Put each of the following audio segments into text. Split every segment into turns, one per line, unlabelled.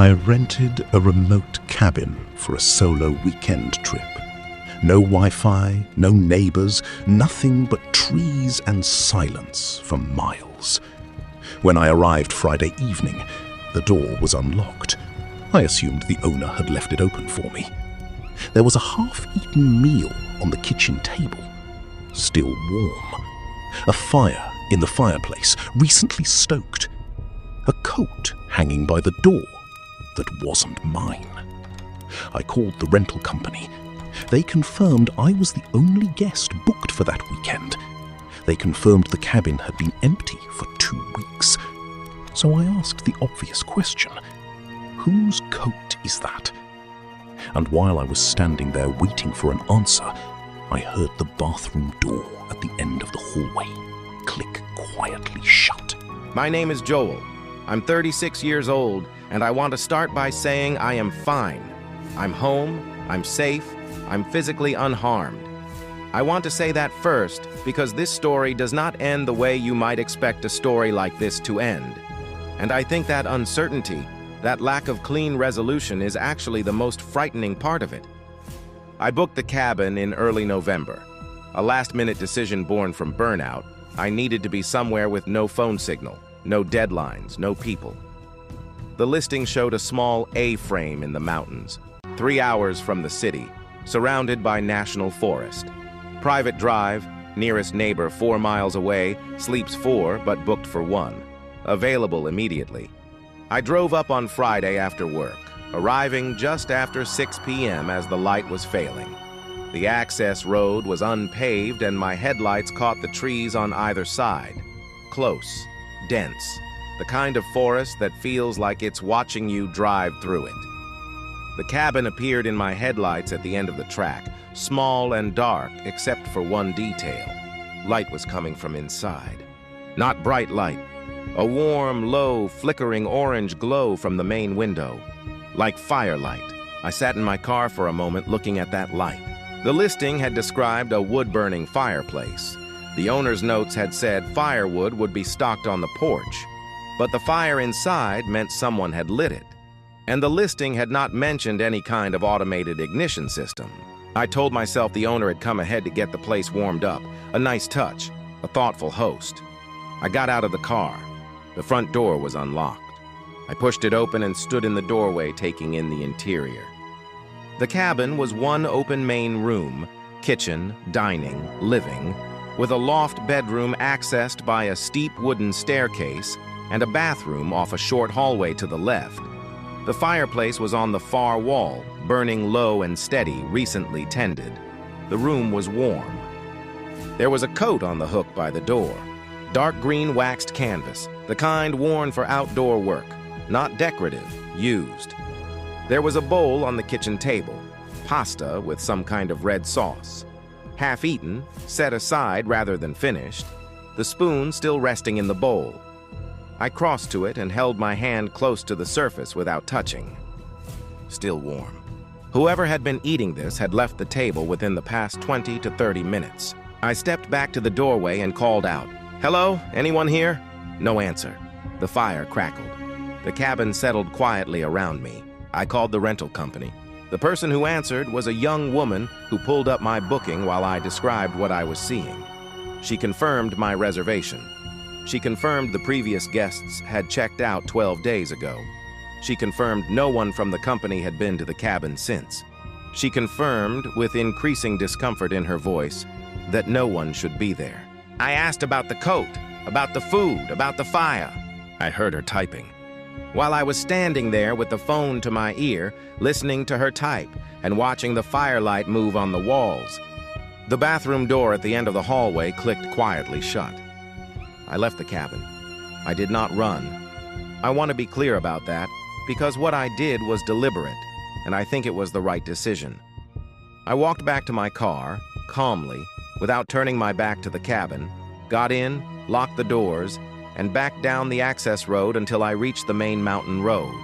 I rented a remote cabin for a solo weekend trip. No Wi-Fi, no neighbors, nothing but trees and silence for miles. When I arrived Friday evening, the door was unlocked. I assumed the owner had left it open for me. There was a half-eaten meal on the kitchen table, still warm. A fire in the fireplace, recently stoked. A coat hanging by the door that wasn't mine. I called the rental company. They confirmed I was the only guest booked for that weekend. They confirmed the cabin had been empty for 2 weeks. So I asked the obvious question, whose coat is that? And while I was standing there waiting for an answer, I heard the bathroom door at the end of the hallway click quietly shut.
My name is Joel. I'm 36 years old, and I want to start by saying I am fine. I'm home, I'm safe, I'm physically unharmed. I want to say that first because this story does not end the way you might expect a story like this to end. And I think that uncertainty, that lack of clean resolution is actually the most frightening part of it. I booked the cabin in early November. A last-minute decision born from burnout. I needed to be somewhere with no phone signal, no deadlines, no people. The listing showed a small A-frame in the mountains, 3 hours from the city, surrounded by national forest. Private drive, nearest neighbor 4 miles away, sleeps 4 but booked for 1. Available immediately. I drove up on Friday after work, arriving just after 6 p.m. as the light was failing. The access road was unpaved and my headlights caught the trees on either side. Close, dense, the kind of forest that feels like it's watching you drive through it. The cabin appeared in my headlights at the end of the track, small and dark except for one detail. Light was coming from inside. Not bright light. A warm, low, flickering orange glow from the main window. Like firelight. I sat in my car for a moment looking at that light. The listing had described a wood-burning fireplace. The owner's notes had said firewood would be stocked on the porch. But the fire inside meant someone had lit it. And the listing had not mentioned any kind of automated ignition system. I told myself the owner had come ahead to get the place warmed up. A nice touch. A thoughtful host. I got out of the car. The front door was unlocked. I pushed it open and stood in the doorway taking in the interior. The cabin was one open main room, kitchen, dining, living, with a loft bedroom accessed by a steep wooden staircase and a bathroom off a short hallway to the left. The fireplace was on the far wall, burning low and steady, recently tended. The room was warm. There was a coat on the hook by the door. Dark green waxed canvas, the kind worn for outdoor work, not decorative, used. There was a bowl on the kitchen table, pasta with some kind of red sauce. Half-eaten, set aside rather than finished, the spoon still resting in the bowl. I crossed to it and held my hand close to the surface without touching. Still warm. Whoever had been eating this had left the table within the past 20 to 30 minutes. I stepped back to the doorway and called out, "Hello, anyone here?" No answer. The fire crackled. The cabin settled quietly around me. I called the rental company. The person who answered was a young woman who pulled up my booking while I described what I was seeing. She confirmed my reservation. She confirmed the previous guests had checked out 12 days ago. She confirmed no one from the company had been to the cabin since. She confirmed, with increasing discomfort in her voice, that no one should be there. I asked about the coat, about the food, about the fire. I heard her typing. While I was standing there with the phone to my ear, listening to her type and watching the firelight move on the walls, the bathroom door at the end of the hallway clicked quietly shut. I left the cabin. I did not run. I want to be clear about that, because what I did was deliberate, and I think it was the right decision. I walked back to my car, calmly, without turning my back to the cabin, got in, locked the doors, and backed down the access road until I reached the main mountain road.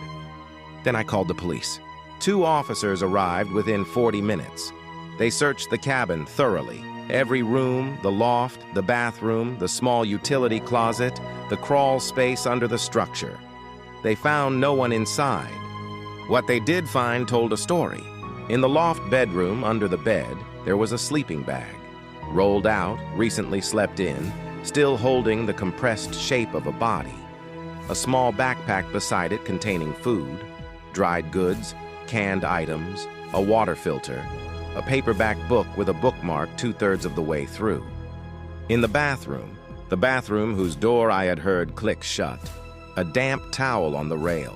Then I called the police. 2 officers arrived within 40 minutes. They searched the cabin thoroughly. Every room, the loft, the bathroom, the small utility closet, the crawl space under the structure. They found no one inside. What they did find told a story. In the loft bedroom under the bed, there was a sleeping bag. Rolled out, recently slept in, still holding the compressed shape of a body. A small backpack beside it containing food, dried goods, canned items, a water filter, a paperback book with a bookmark 2/3 of the way through. In the bathroom whose door I had heard click shut, a damp towel on the rail,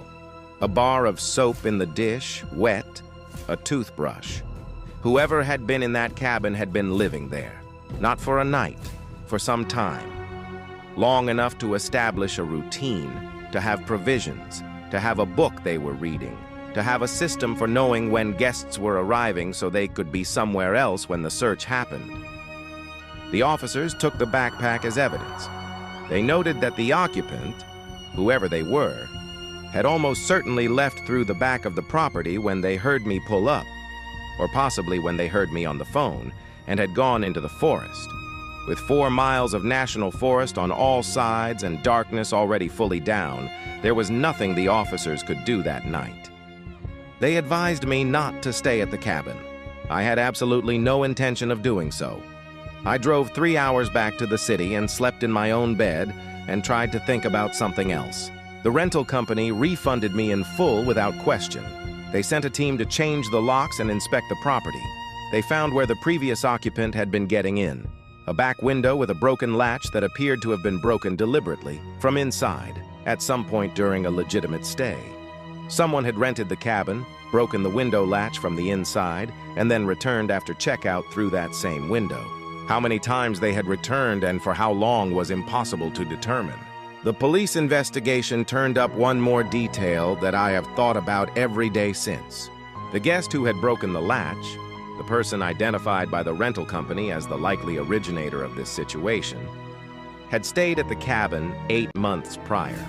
a bar of soap in the dish, wet, a toothbrush. Whoever had been in that cabin had been living there, not for a night, for some time. Long enough to establish a routine, to have provisions, to have a book they were reading, to have a system for knowing when guests were arriving so they could be somewhere else when the search happened. The officers took the backpack as evidence. They noted that the occupant, whoever they were, had almost certainly left through the back of the property when they heard me pull up, or possibly when they heard me on the phone, and had gone into the forest. With 4 miles of national forest on all sides and darkness already fully down, there was nothing the officers could do that night. They advised me not to stay at the cabin. I had absolutely no intention of doing so. I drove 3 hours back to the city and slept in my own bed and tried to think about something else. The rental company refunded me in full without question. They sent a team to change the locks and inspect the property. They found where the previous occupant had been getting in. A back window with a broken latch that appeared to have been broken deliberately from inside at some point during a legitimate stay. Someone had rented the cabin, broken the window latch from the inside, and then returned after checkout through that same window. How many times they had returned and for how long was impossible to determine. The police investigation turned up one more detail that I have thought about every day since. The guest who had broken the latch, the person identified by the rental company as the likely originator of this situation, had stayed at the cabin 8 months prior.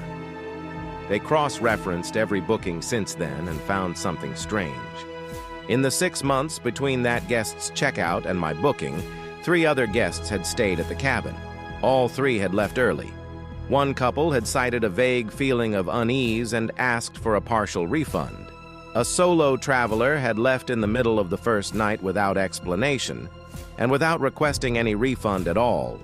They cross-referenced every booking since then and found something strange. In the 6 months between that guest's checkout and my booking, 3 other guests had stayed at the cabin. All 3 had left early. One couple had cited a vague feeling of unease and asked for a partial refund. A solo traveler had left in the middle of the first night without explanation and without requesting any refund at all.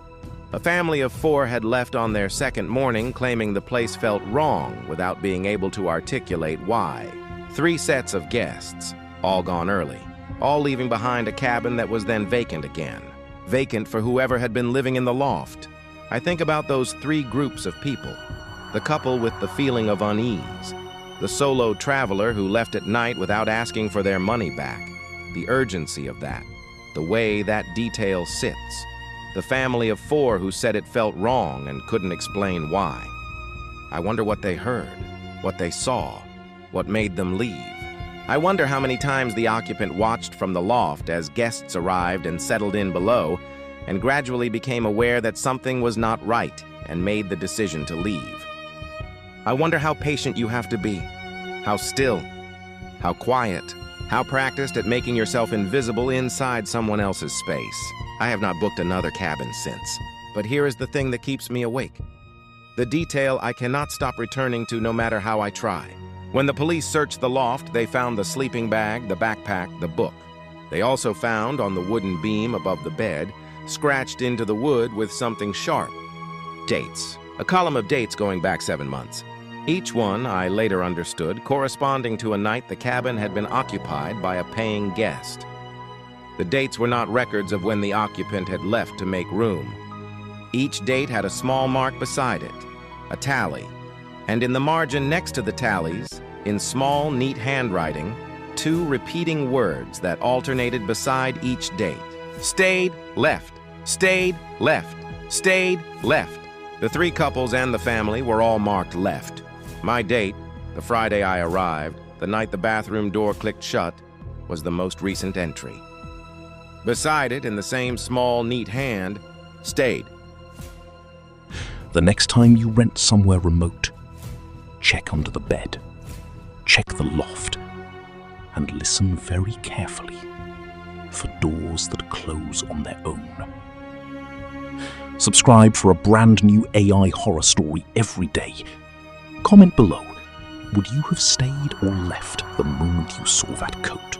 A family of 4 had left on their second morning claiming the place felt wrong without being able to articulate why. 3 sets of guests, all gone early, all leaving behind a cabin that was then vacant again. Vacant for whoever had been living in the loft. I think about those 3 groups of people. The couple with the feeling of unease. The solo traveler who left at night without asking for their money back. The urgency of that. The way that detail sits. The family of 4 who said it felt wrong and couldn't explain why. I wonder what they heard, what they saw, what made them leave. I wonder how many times the occupant watched from the loft as guests arrived and settled in below, and gradually became aware that something was not right and made the decision to leave. I wonder how patient you have to be, how still, how quiet, how practiced at making yourself invisible inside someone else's space. I have not booked another cabin since, but here is the thing that keeps me awake. The detail I cannot stop returning to no matter how I try. When the police searched the loft, they found the sleeping bag, the backpack, the book. They also found, on the wooden beam above the bed, scratched into the wood with something sharp. Dates. A column of dates going back 7 months. Each one, I later understood, corresponding to a night the cabin had been occupied by a paying guest. The dates were not records of when the occupant had left to make room. Each date had a small mark beside it, a tally, and in the margin next to the tallies, in small, neat handwriting, 2 repeating words that alternated beside each date. Stayed, left. Stayed, left. Stayed, left. The 3 couples and the family were all marked left. My date, the Friday I arrived, the night the bathroom door clicked shut, was the most recent entry. Beside it, in the same small, neat hand, stayed.
The next time you rent somewhere remote, check under the bed, check the loft, and listen very carefully for doors that close on their own. Subscribe for a brand new AI horror story every day. Comment below, would you have stayed or left the saw that coat.